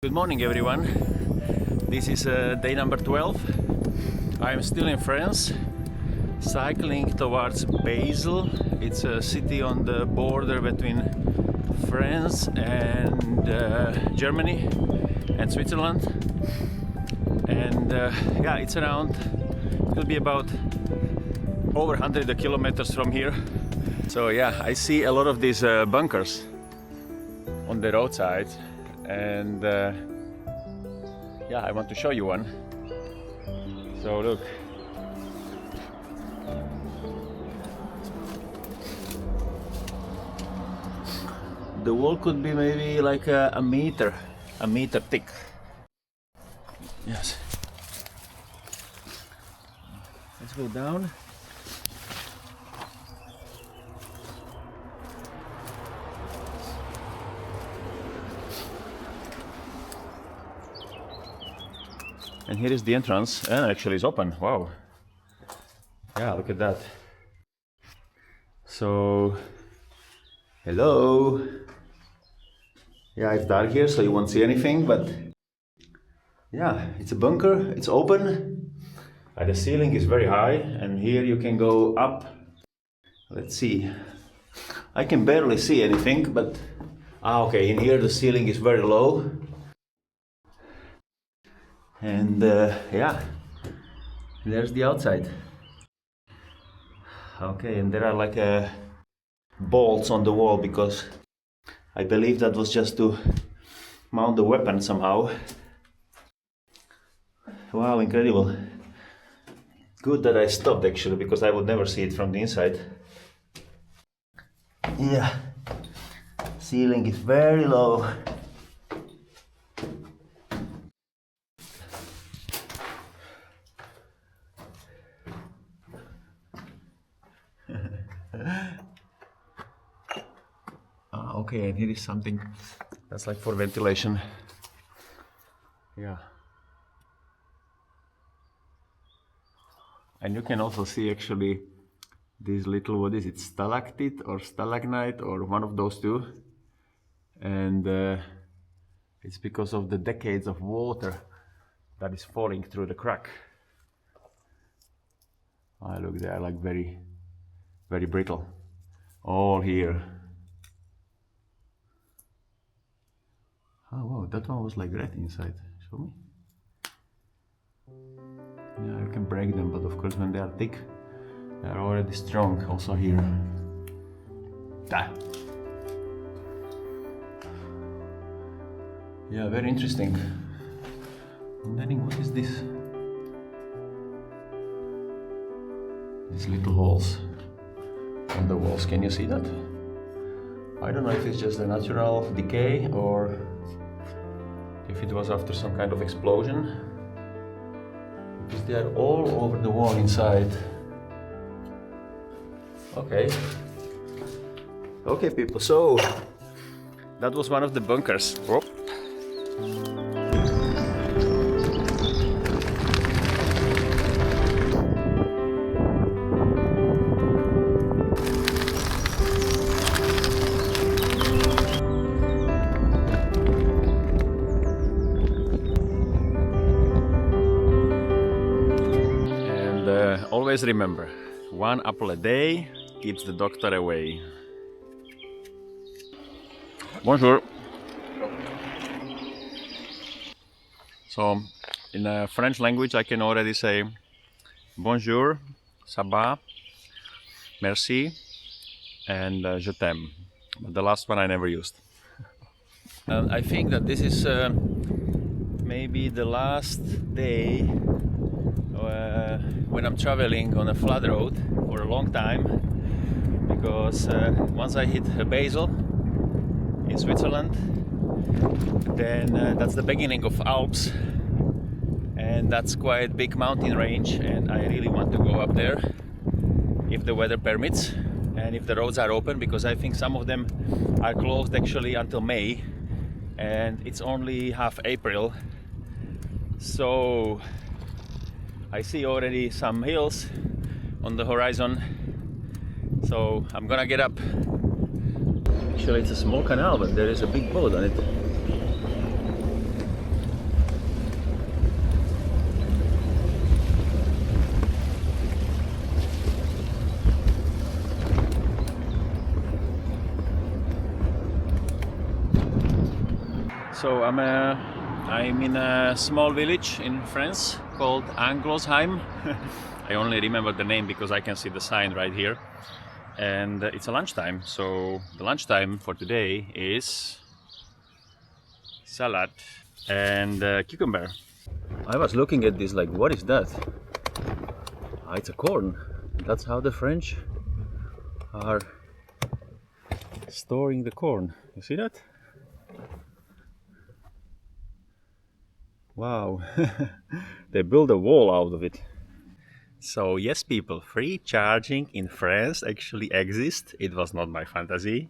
Good morning everyone. This is day number 12. I am still in France, cycling towards Basel. It's a city on the border between France and Germany and Switzerland. And yeah, it's around, it will be about over 100 kilometers from here. So yeah, I see a lot of these bunkers on the roadside. And yeah, I want to show you one. So look, the wall could be maybe like a meter thick. Yes. Let's go down. And here is the entrance, and actually it's open. Wow. Yeah, look at that. So, hello. Yeah, it's dark here, so you won't see anything, but yeah, it's a bunker, it's open. The ceiling is very high, and here you can go up. Let's see. I can barely see anything, but okay, in here the ceiling is very low. And yeah, there's the outside. Okay, and there are like bolts on the wall because I believe that was just to mount the weapon somehow. Wow, incredible. Good that I stopped actually, because I would never see it from the inside. Yeah, ceiling is very low. Okay, and here is something that's like for ventilation. Yeah. And you can also see actually these little, what is it, stalactite or stalagmite or one of those two. And it's because of the decades of water that is falling through the crack. Look, they are like very, very brittle. All here. Oh wow, that one was like red inside. Show me. Yeah, you can break them, but of course when they are thick, they are already strong. Also here. Ah. Yeah, very interesting. And then what is this? These little holes on the walls. Can you see that? I don't know if it's just a natural decay or if it was after some kind of explosion, because they are all over the wall inside. Okay. Okay people, so that was one of the bunkers. Oh. Always remember, one apple a day keeps the doctor away. Bonjour. So, in French language I can already say bonjour, ça va, merci, and je t'aime. But the last one I never used. And I think that this is maybe the last day when I'm traveling on a flat road for a long time, because once I hit Basel in Switzerland, then that's the beginning of Alps, and that's quite big mountain range, and I really want to go up there if the weather permits and if the roads are open, because I think some of them are closed actually until May, and it's only half April. So I see already some hills on the horizon, so I'm gonna get up. Actually it's a small canal, but there is a big boat on it. So I'm in a small village in France called Anglosheim. I only remember the name because I can see the sign right here. And it's a lunchtime, so the lunchtime for today is salad and cucumber. I was looking at this like, what is that? Ah, it's a corn. That's how the French are storing the corn. You see that? Wow. They build a wall out of it. So yes, people, free charging in France actually exists. It was not my fantasy,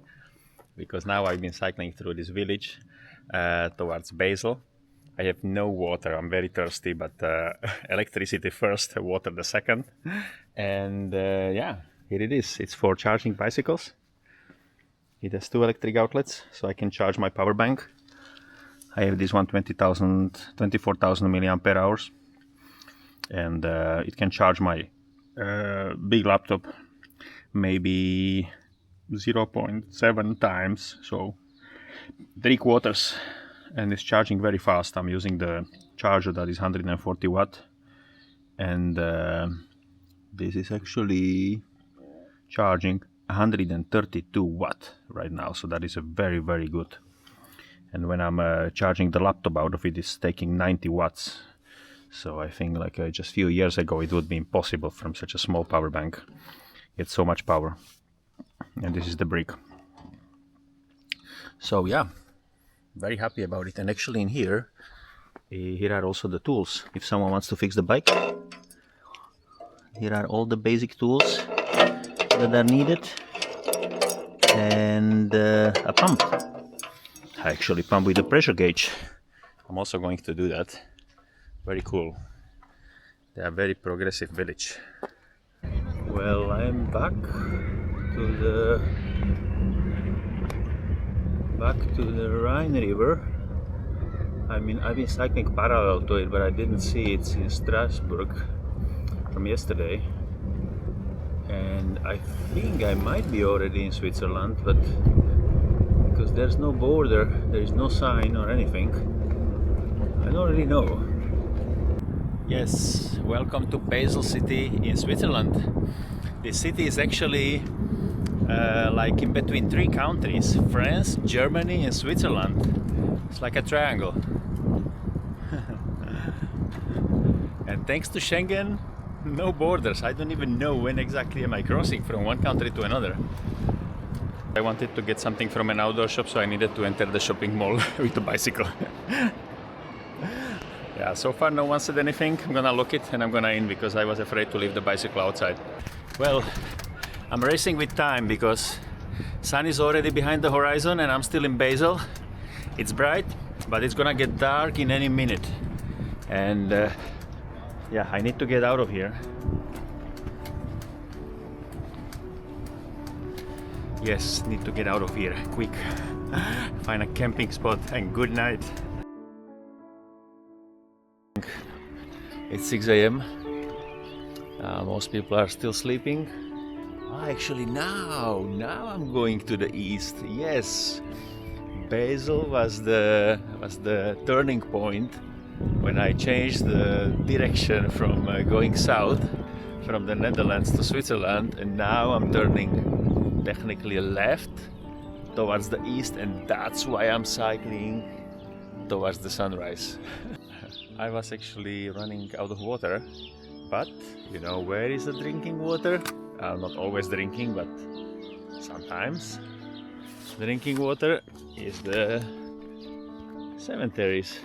because now I've been cycling through this village towards Basel. I have no water, I'm very thirsty, but electricity first, water the second. And yeah, here it is. It's for charging bicycles. It has 2 electric outlets, so I can charge my power bank. I have this one 24,000 milliampere hours, and it can charge my big laptop maybe 0.7 times, so 3/4, and it's charging very fast. I'm using the charger that is 140 watt, and this is actually charging 132 watt right now, so that is a very, very good. And when I'm charging the laptop out of it, it's taking 90 watts. So I think like just a few years ago it would be impossible from such a small power bank get so much power. And this is the brick. So yeah, very happy about it. And actually in here are also the tools. If someone wants to fix the bike, here are all the basic tools that are needed. And a pump. I actually pump with a pressure gauge. I'm also going to do that. Very cool. They are very progressive village. Well, I'm back to the Rhine River. I mean, I've been cycling parallel to it, but I didn't see it in Strasbourg from yesterday. And I think I might be already in Switzerland, but because there's no border, there is no sign or anything, I don't really know. Yes, welcome to Basel city in Switzerland. This city is actually like in between 3 countries, France, Germany and Switzerland. It's like a triangle. And thanks to Schengen, no borders. I don't even know when exactly am I crossing from one country to another. I wanted to get something from an outdoor shop, so I needed to enter the shopping mall with a bicycle. Yeah, so far no one said anything. I'm gonna lock it and I'm gonna in because I was afraid to leave the bicycle outside. Well, I'm racing with time because sun is already behind the horizon and I'm still in Basel. It's bright, but it's gonna get dark in any minute. And yeah, I need to get out of here. Yes, need to get out of here, quick. Find a camping spot and good night. It's 6 a.m. Most people are still sleeping. Actually now I'm going to the east. Yes, Basel was the turning point when I changed the direction from going south from the Netherlands to Switzerland, and now I'm turning technically left towards the east, and that's why I'm cycling towards the sunrise. I was actually running out of water, but you know where is the drinking water? Not always drinking, but sometimes drinking water is the cemeteries.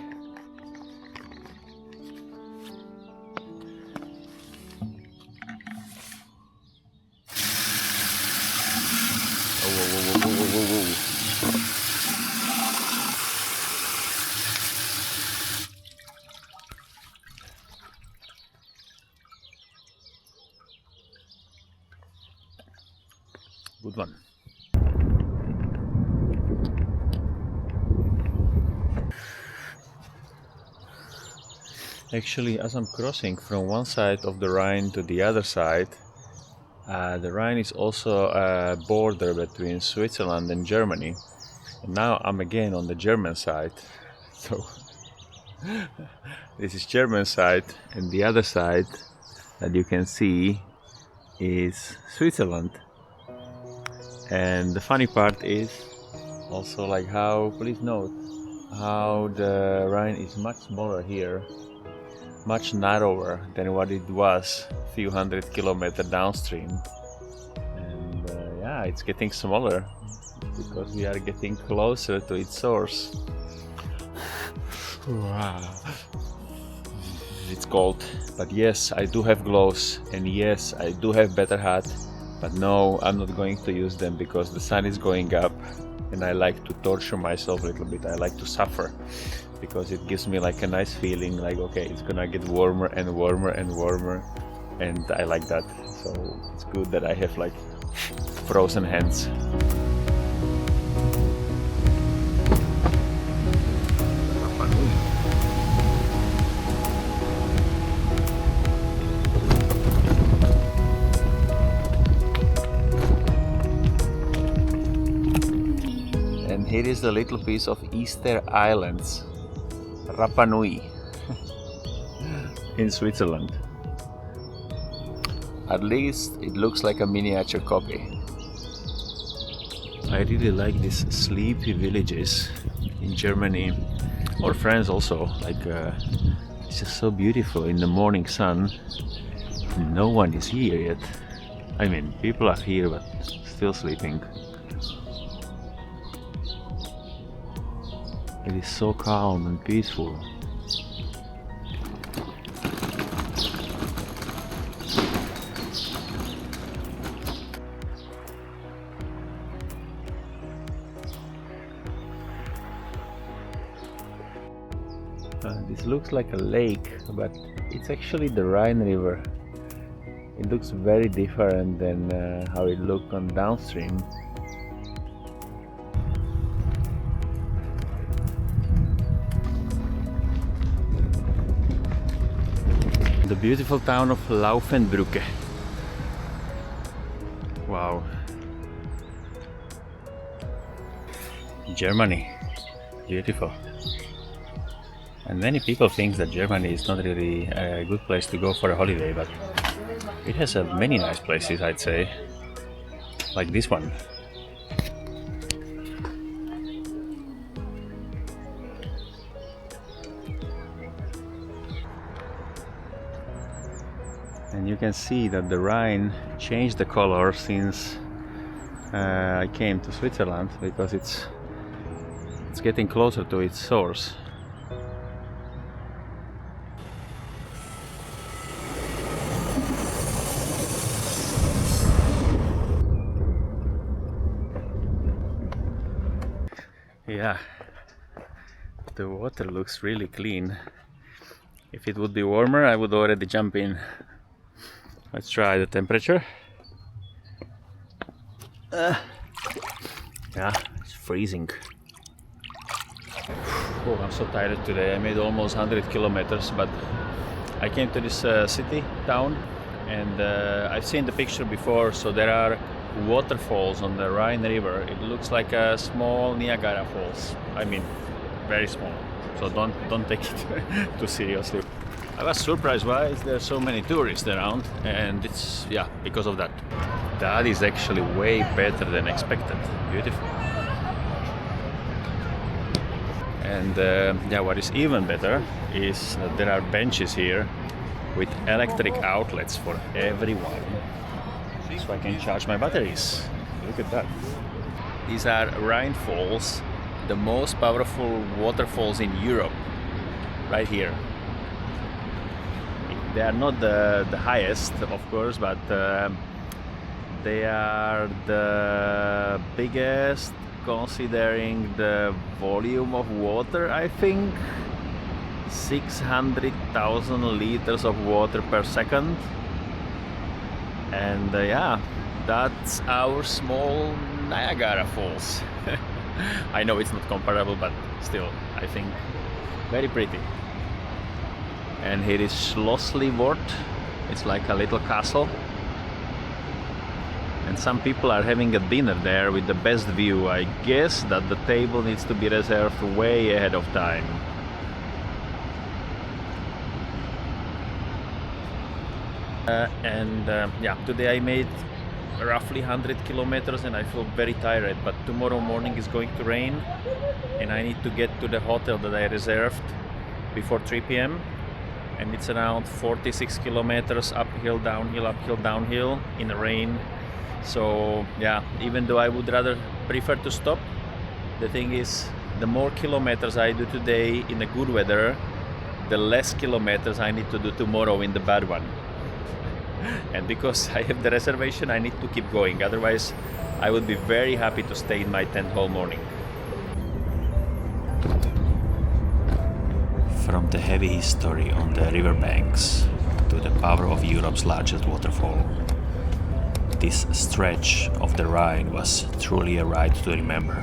Whoa. Good one. Actually, as I'm crossing from one side of the Rhine to the other side, the Rhine is also a border between Switzerland and Germany. And now I'm again on the German side. So this is German side, and the other side that you can see is Switzerland. And the funny part is also like how, please note, how the Rhine is much smaller here, much narrower than what it was a few hundred kilometers downstream. And yeah, it's getting smaller because we are getting closer to its source. Wow. It's cold, but yes, I do have gloves, and yes, I do have better hat, but no, I'm not going to use them because the sun is going up and I like to torture myself a little bit. I like to suffer because it gives me like a nice feeling like, okay, it's gonna get warmer and warmer and warmer, and I like that. So it's good that I have like frozen hands. And here is a little piece of Easter Islands, Rapa Nui, in Switzerland. At least it looks like a miniature copy. I really like these sleepy villages in Germany, or France also. Like it's just so beautiful in the morning sun. No one is here yet. I mean, people are here but still sleeping. It is so calm and peaceful. This looks like a lake, but it's actually the Rhine River. It looks very different than how it looked on downstream. The beautiful town of Laufenbrücke. Wow. Germany. Beautiful. And many people think that Germany is not really a good place to go for a holiday, but it has many nice places, I'd say. Like this one. And you can see that the Rhine changed the color since I came to Switzerland, because it's getting closer to its source. Yeah, the water looks really clean. If it would be warmer, I would already jump in. Let's try the temperature. Yeah, it's freezing. Oh, I'm so tired today. I made almost 100 kilometers, but I came to this town, and I've seen the picture before. So there are waterfalls on the Rhine River. It looks like a small Niagara Falls. I mean, very small. So don't take it too seriously. I was surprised why is there so many tourists around, and it's because of that. That is actually way better than expected. Beautiful. And what is even better is that there are benches here with electric outlets for everyone, so I can charge my batteries. Look at that. These are Rhein Falls, the most powerful waterfalls in Europe, right here. They are not the highest, of course, but they are the biggest considering the volume of water, I think. 600,000 liters of water per second. And that's our small Niagara Falls. I know it's not comparable, but still, I think very pretty. And here is Schlossliwort. It's like a little castle. And some people are having a dinner there with the best view. I guess that the table needs to be reserved way ahead of time. Yeah, today I made roughly 100 kilometers and I feel very tired, but tomorrow morning is going to rain and I need to get to the hotel that I reserved before 3 p.m. and it's around 46 kilometers uphill, downhill in the rain. So yeah, even though I would rather prefer to stop, the thing is, the more kilometers I do today in the good weather, the less kilometers I need to do tomorrow in the bad one. And because I have the reservation, I need to keep going. Otherwise, I would be very happy to stay in my tent whole morning. From the heavy history on the riverbanks to the power of Europe's largest waterfall, this stretch of the Rhine was truly a ride to remember.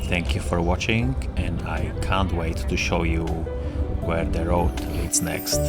Thank you for watching, and I can't wait to show you where the road leads next.